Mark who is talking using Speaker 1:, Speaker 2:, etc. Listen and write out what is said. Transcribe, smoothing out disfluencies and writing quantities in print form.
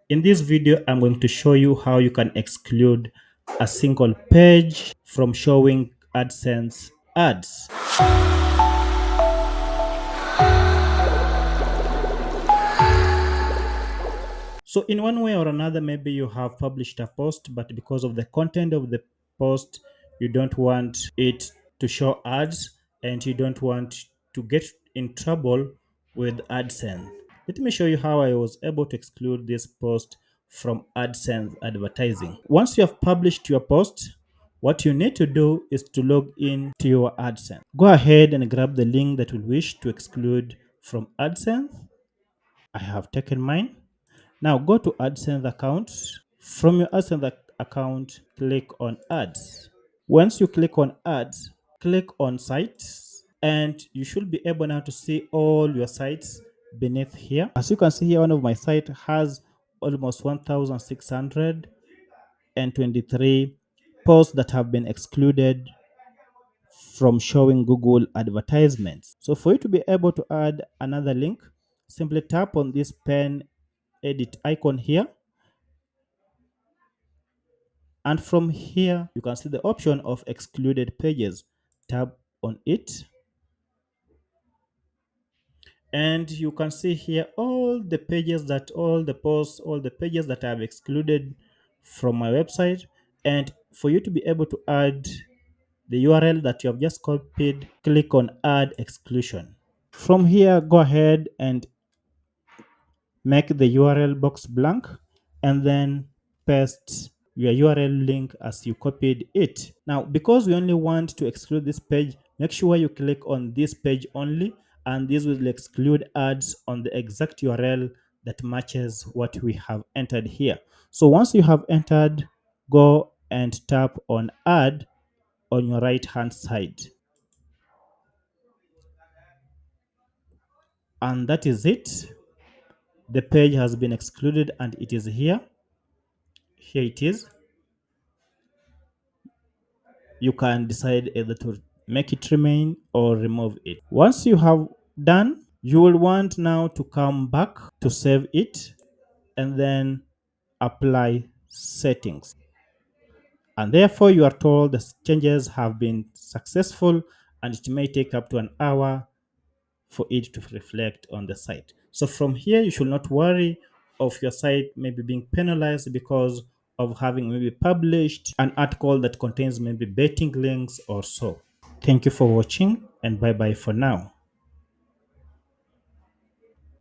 Speaker 1: In this video, I'm going to show you how you can exclude a single page from showing AdSense ads. So in one way or another, maybe you have published a post, but because of the content of the post, you don't want it to show ads and you don't want to get in trouble with AdSense. Let me show you how I was able to exclude this post from AdSense advertising. Once you have published your post, what you need to do is to log in to your AdSense. Go ahead and grab the link that you wish to exclude from AdSense. I have taken mine. Now go to AdSense account. From your AdSense account, click on ads. Once you click on ads, click on sites and you should be able now to see all your sites beneath here. As you can see here, one of my sites has almost 1,623 posts that have been excluded from showing Google advertisements. So for you to be able to add another link, simply tap on this pen edit icon here. And from here, you can see the option of excluded pages. Tap on it. And you can see here all the pages that all the posts, all the pages that I have excluded from my website. And for you to be able to add the URL that you have just copied, click on add exclusion. From here, go ahead and make the URL box blank and then paste your URL link as you copied it. Now, because we only want to exclude this page, make sure you click on this page only, and this will exclude ads on the exact URL that matches what we have entered here. So once you have entered, go and tap on add on your right hand side. And that is it. The page has been excluded and it is here. Here it is. You can decide either to make it remain or remove it. Once you have done, you will want now to come back to save it and then apply settings. And therefore you are told the changes have been successful and it may take up to an hour for it to reflect on the site. So from here, you should not worry of your site maybe being penalized because of having maybe published an article that contains maybe betting links or so. Thank you for watching and bye bye for now.